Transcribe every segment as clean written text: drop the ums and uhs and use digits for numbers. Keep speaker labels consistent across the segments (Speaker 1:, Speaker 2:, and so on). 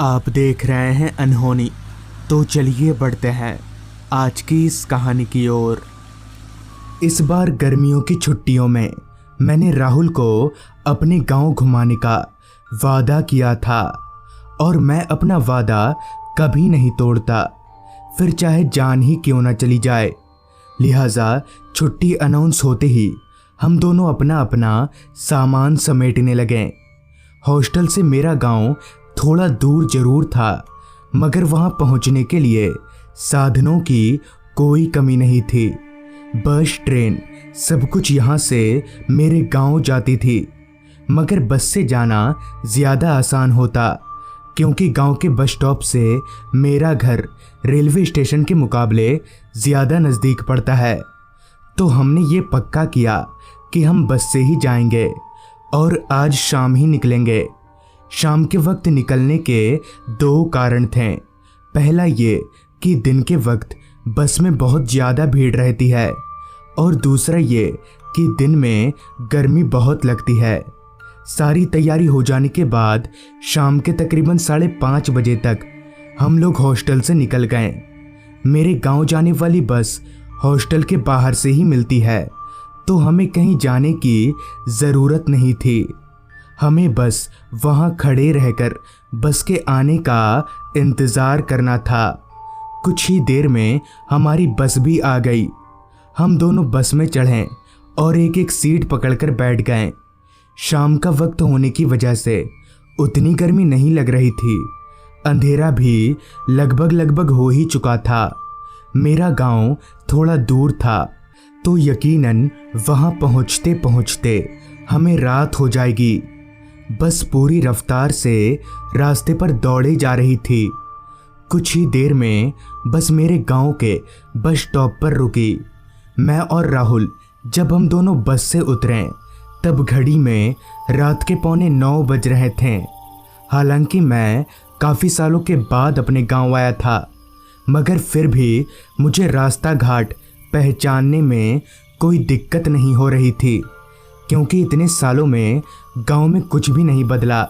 Speaker 1: आप देख रहे हैं अनहोनी। तो चलिए बढ़ते हैं आज की इस कहानी की ओर। इस बार गर्मियों की छुट्टियों में मैंने राहुल को अपने गांव घुमाने का वादा किया था और मैं अपना वादा कभी नहीं तोड़ता, फिर चाहे जान ही क्यों ना चली जाए। लिहाजा छुट्टी अनाउंस होते ही हम दोनों अपना अपना सामान समेटने लगे। हॉस्टल से मेरा गांव थोड़ा दूर जरूर था, मगर वहां पहुंचने के लिए साधनों की कोई कमी नहीं थी। बस, ट्रेन, सब कुछ यहां से मेरे गांव जाती थी, मगर बस से जाना ज़्यादा आसान होता क्योंकि गांव के बस स्टॉप से मेरा घर रेलवे स्टेशन के मुकाबले ज़्यादा नज़दीक पड़ता है। तो हमने ये पक्का किया कि हम बस से ही जाएंगे और आज शाम ही निकलेंगे। शाम के वक्त निकलने के दो कारण थे। पहला ये कि दिन के वक्त बस में बहुत ज़्यादा भीड़ रहती है और दूसरा ये कि दिन में गर्मी बहुत लगती है। सारी तैयारी हो जाने के बाद शाम के तकरीबन 5:30 बजे तक हम लोग हॉस्टल से निकल गए। मेरे गांव जाने वाली बस हॉस्टल के बाहर से ही मिलती है, तो हमें कहीं जाने की ज़रूरत नहीं थी। हमें बस वहां खड़े रहकर बस के आने का इंतज़ार करना था। कुछ ही देर में हमारी बस भी आ गई। हम दोनों बस में चढ़े और एक एक सीट पकड़कर बैठ गए। शाम का वक्त होने की वजह से उतनी गर्मी नहीं लग रही थी। अंधेरा भी लगभग हो ही चुका था। मेरा गांव थोड़ा दूर था, तो यकीनन वहां पहुंचते पहुंचते हमें रात हो जाएगी। बस पूरी रफ्तार से रास्ते पर दौड़े जा रही थी। कुछ ही देर में बस मेरे गांव के बस स्टॉप पर रुकी। मैं और राहुल जब हम दोनों बस से उतरे तब घड़ी में रात के 9:15 बज रहे थे। हालांकि मैं काफ़ी सालों के बाद अपने गांव आया था, मगर फिर भी मुझे रास्ता घाट पहचानने में कोई दिक्कत नहीं हो रही थी क्योंकि इतने सालों में गांव में कुछ भी नहीं बदला।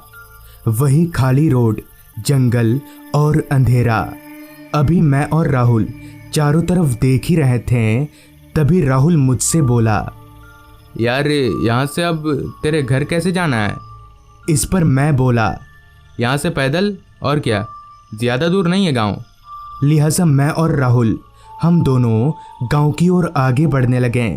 Speaker 1: वही खाली रोड, जंगल और अंधेरा। अभी मैं और राहुल चारों तरफ देख ही रहे थे, तभी राहुल मुझसे बोला,
Speaker 2: यार यहाँ से अब तेरे घर कैसे जाना है?
Speaker 1: इस पर मैं बोला,
Speaker 2: यहाँ से पैदल, और क्या, ज़्यादा दूर नहीं है गांव।
Speaker 1: लिहाजा मैं और राहुल हम दोनों गांव की ओर आगे बढ़ने लगे।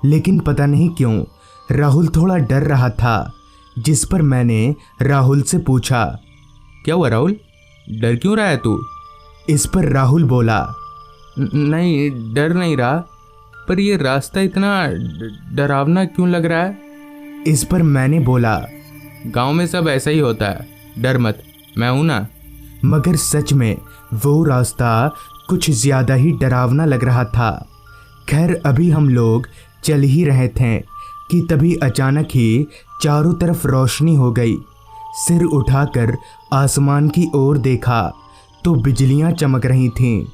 Speaker 1: लेकिन पता नहीं क्यों राहुल थोड़ा डर रहा था, जिस पर मैंने राहुल से पूछा,
Speaker 2: क्या हुआ राहुल, डर क्यों रहा है तू?
Speaker 1: इस पर राहुल बोला,
Speaker 2: नहीं, डर नहीं रहा, पर ये रास्ता इतना डरावना क्यों लग रहा है?
Speaker 1: इस पर मैंने बोला,
Speaker 2: गांव में सब ऐसा ही होता है, डर मत, मैं हूं ना।
Speaker 1: मगर सच में वो रास्ता कुछ ज़्यादा ही डरावना लग रहा था। खैर, अभी हम लोग चल ही रहे थे कि तभी अचानक ही चारों तरफ रोशनी हो गई। सिर उठाकर आसमान की ओर देखा तो बिजलियां चमक रही थीं,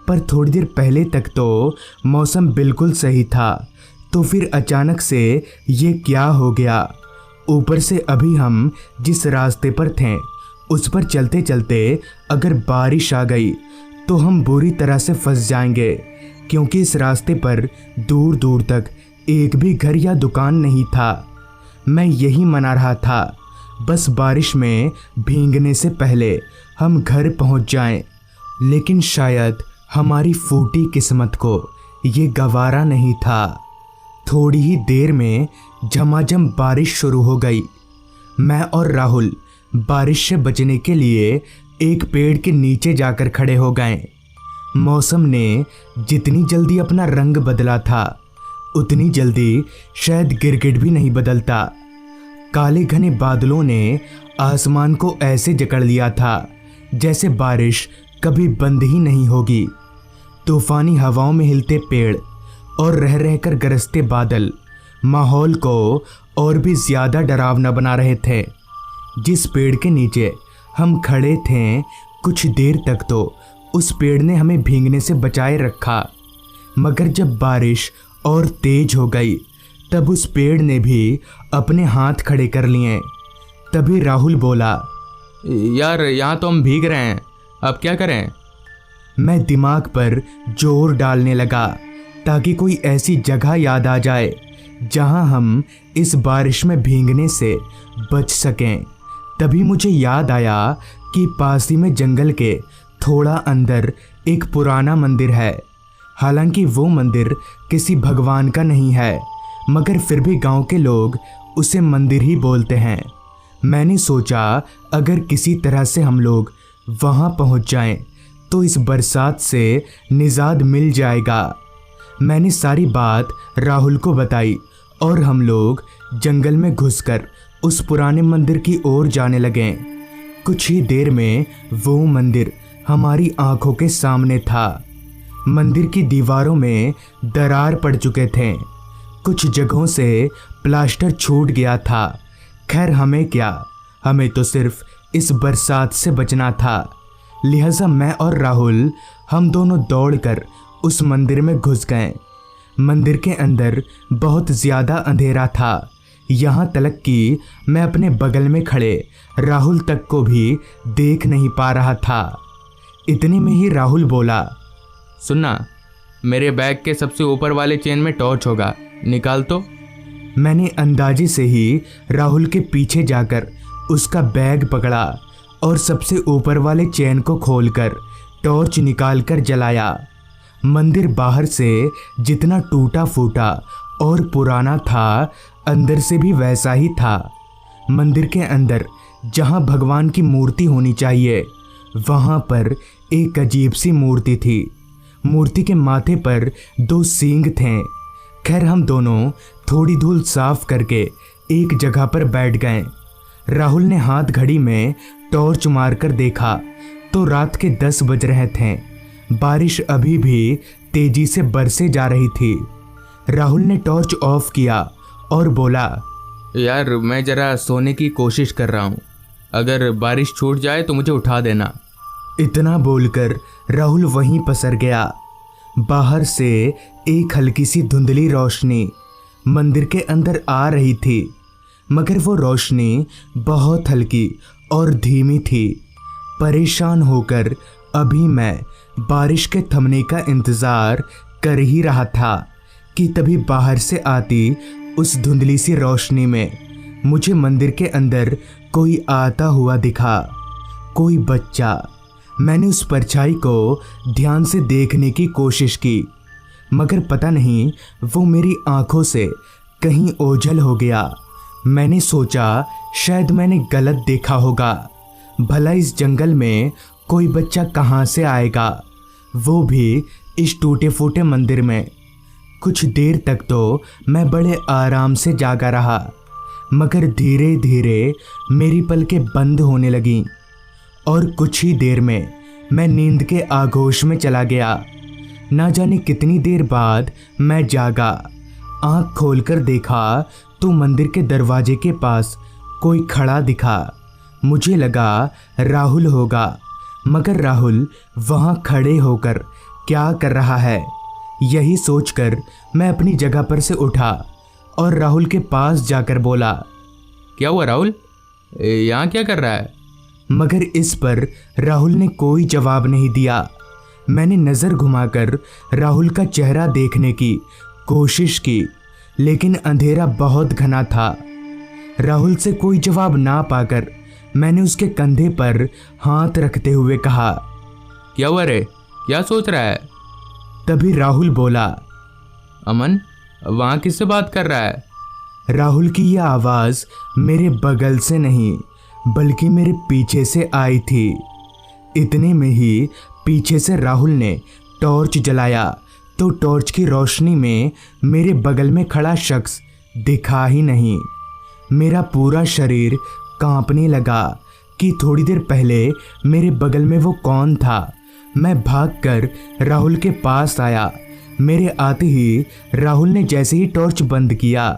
Speaker 1: पर थोड़ी देर पहले तक तो मौसम बिल्कुल सही था। तो फिर अचानक से ये क्या हो गया? ऊपर से अभी हम जिस रास्ते पर थे उस पर चलते चलते अगर बारिश आ गई तो हम बुरी तरह से फंस जाएंगे, क्योंकि इस रास्ते पर दूर दूर तक एक भी घर या दुकान नहीं था। मैं यही मना रहा था, बस बारिश में भीगने से पहले हम घर पहुंच जाएं। लेकिन शायद हमारी फूटी किस्मत को ये गवारा नहीं था। थोड़ी ही देर में झमाझम बारिश शुरू हो गई। मैं और राहुल बारिश से बचने के लिए एक पेड़ के नीचे जाकर खड़े हो गए। मौसम ने जितनी जल्दी अपना रंग बदला था, उतनी जल्दी शायद गिरगिट भी नहीं बदलता। काले घने बादलों ने आसमान को ऐसे जकड़ लिया था जैसे बारिश कभी बंद ही नहीं होगी। तूफानी हवाओं में हिलते पेड़ और रह रहकर गरजते बादल माहौल को और भी ज़्यादा डरावना बना रहे थे। जिस पेड़ के नीचे हम खड़े थे, कुछ देर तक तो उस पेड़ ने हमें भीगने से बचाए रखा, मगर जब बारिश और तेज हो गई तब उस पेड़ ने भी अपने हाथ खड़े कर लिए। तभी राहुल बोला,
Speaker 2: यार यहाँ तो हम भीग रहे हैं, अब क्या करें?
Speaker 1: मैं दिमाग पर जोर डालने लगा ताकि कोई ऐसी जगह याद आ जाए जहां हम इस बारिश में भीगने से बच सकें। तभी मुझे याद आया कि पास ही में जंगल के थोड़ा अंदर एक पुराना मंदिर है। हालांकि वो मंदिर किसी भगवान का नहीं है, मगर फिर भी गांव के लोग उसे मंदिर ही बोलते हैं। मैंने सोचा अगर किसी तरह से हम लोग वहां पहुंच जाएं तो इस बरसात से निजात मिल जाएगा। मैंने सारी बात राहुल को बताई और हम लोग जंगल में घुसकर उस पुराने मंदिर की ओर जाने लगे। कुछ ही देर में वो मंदिर हमारी आंखों के सामने था। मंदिर की दीवारों में दरार पड़ चुके थे, कुछ जगहों से प्लास्टर छूट गया था। खैर हमें क्या, हमें तो सिर्फ इस बरसात से बचना था। लिहाजा मैं और राहुल हम दोनों दौड़कर उस मंदिर में घुस गए। मंदिर के अंदर बहुत ज़्यादा अंधेरा था, यहाँ तक कि मैं अपने बगल में खड़े राहुल तक को भी देख नहीं पा रहा था। इतने में ही राहुल बोला,
Speaker 2: सुनना, मेरे बैग के सबसे ऊपर वाले चेन में टॉर्च होगा, निकाल तो।
Speaker 1: मैंने अंदाजे से ही राहुल के पीछे जाकर उसका बैग पकड़ा और सबसे ऊपर वाले चेन को खोलकर टॉर्च निकालकर जलाया। मंदिर बाहर से जितना टूटा फूटा और पुराना था, अंदर से भी वैसा ही था। मंदिर के अंदर जहां भगवान की मूर्ति होनी चाहिए, वहां पर एक अजीब सी मूर्ति थी। मूर्ति के माथे पर 2 सींग थे। खैर हम दोनों थोड़ी धूल साफ करके एक जगह पर बैठ गए। राहुल ने हाथ घड़ी में टॉर्च मारकर देखा तो रात के 10 बज रहे थे। बारिश अभी भी तेजी से बरसे जा रही थी। राहुल ने टॉर्च ऑफ किया और बोला,
Speaker 2: यार मैं ज़रा सोने की कोशिश कर रहा हूँ, अगर बारिश छूट जाए तो मुझे उठा देना।
Speaker 1: इतना बोलकर राहुल वहीं पसर गया। बाहर से एक हल्की सी धुंधली रोशनी मंदिर के अंदर आ रही थी, मगर वो रोशनी बहुत हल्की और धीमी थी। परेशान होकर अभी मैं बारिश के थमने का इंतज़ार कर ही रहा था कि तभी बाहर से आती उस धुंधली सी रोशनी में मुझे मंदिर के अंदर कोई आता हुआ दिखा, कोई बच्चा। मैंने उस परछाई को ध्यान से देखने की कोशिश की, मगर पता नहीं वो मेरी आंखों से कहीं ओझल हो गया। मैंने सोचा शायद मैंने गलत देखा होगा। भला इस जंगल में कोई बच्चा कहाँ से आएगा, वो भी इस टूटे फूटे मंदिर में। कुछ देर तक तो मैं बड़े आराम से जागा रहा, मगर धीरे धीरे मेरी पलकें बंद होने लगीं और कुछ ही देर में मैं नींद के आगोश में चला गया। ना जाने कितनी देर बाद मैं जागा। आँख खोलकर देखा तो मंदिर के दरवाजे के पास कोई खड़ा दिखा। मुझे लगा राहुल होगा, मगर राहुल वहाँ खड़े होकर क्या कर रहा है, यही सोचकर मैं अपनी जगह पर से उठा और राहुल के पास जाकर बोला,
Speaker 2: क्या हुआ राहुल, यहाँ क्या कर रहा है?
Speaker 1: मगर इस पर राहुल ने कोई जवाब नहीं दिया। मैंने नज़र घुमाकर राहुल का चेहरा देखने की कोशिश की, लेकिन अंधेरा बहुत घना था। राहुल से कोई जवाब ना पाकर मैंने उसके कंधे पर हाथ रखते हुए कहा,
Speaker 2: क्या हुआ रे, क्या सोच रहा है?
Speaker 1: तभी राहुल बोला,
Speaker 2: अमन, वहाँ किससे बात कर रहा है?
Speaker 1: राहुल की यह आवाज़ मेरे बगल से नहीं बल्कि मेरे पीछे से आई थी। इतने में ही पीछे से राहुल ने टॉर्च जलाया तो टॉर्च की रोशनी में मेरे बगल में खड़ा शख्स दिखा ही नहीं। मेरा पूरा शरीर कांपने लगा कि थोड़ी देर पहले मेरे बगल में वो कौन था। मैं भागकर राहुल के पास आया। मेरे आते ही राहुल ने जैसे ही टॉर्च बंद किया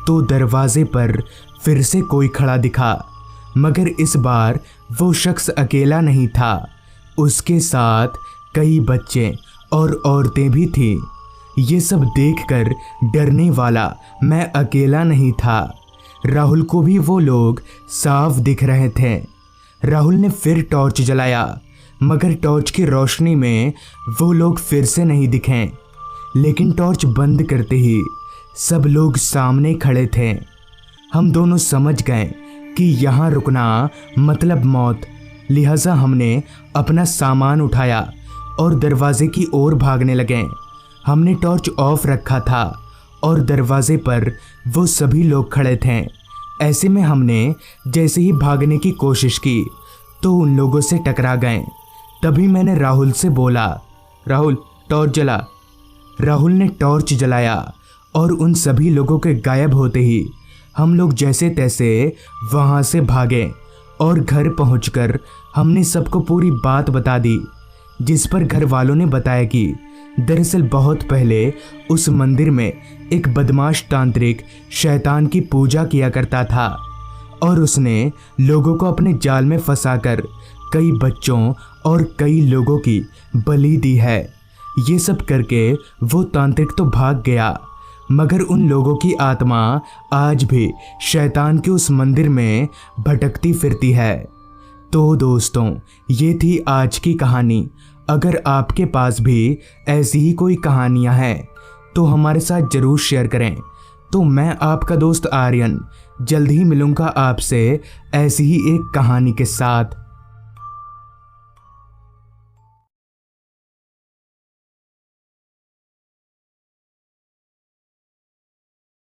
Speaker 1: तो दरवाजे पर फिर से कोई खड़ा दिखा, मगर इस बार वो शख्स अकेला नहीं था, उसके साथ कई बच्चे और औरतें भी थीं। ये सब देखकर डरने वाला मैं अकेला नहीं था, राहुल को भी वो लोग साफ दिख रहे थे। राहुल ने फिर टॉर्च जलाया, मगर टॉर्च की रोशनी में वो लोग फिर से नहीं दिखे। लेकिन टॉर्च बंद करते ही सब लोग सामने खड़े थे। हम दोनों समझ गए कि यहाँ रुकना मतलब मौत। लिहाजा हमने अपना सामान उठाया और दरवाजे की ओर भागने लगे। हमने टॉर्च ऑफ रखा था और दरवाजे पर वो सभी लोग खड़े थे। ऐसे में हमने जैसे ही भागने की कोशिश की तो उन लोगों से टकरा गए। तभी मैंने राहुल से बोला,
Speaker 2: राहुल टॉर्च जला।
Speaker 1: राहुल ने टॉर्च जलाया और उन सभी लोगों के गायब होते ही हम लोग जैसे तैसे वहाँ से भागे और घर पहुंचकर हमने सबको पूरी बात बता दी। जिस पर घर वालों ने बताया कि दरअसल बहुत पहले उस मंदिर में एक बदमाश तांत्रिक शैतान की पूजा किया करता था और उसने लोगों को अपने जाल में फंसाकर कई बच्चों और कई लोगों की बलि दी है। ये सब करके वो तांत्रिक तो भाग गया, मगर उन लोगों की आत्मा आज भी शैतान के उस मंदिर में भटकती फिरती है। तो दोस्तों, ये थी आज की कहानी। अगर आपके पास भी ऐसी ही कोई कहानियाँ हैं तो हमारे साथ ज़रूर शेयर करें। तो मैं आपका दोस्त आर्यन जल्द ही मिलूँगा आपसे ऐसी ही एक कहानी के साथ।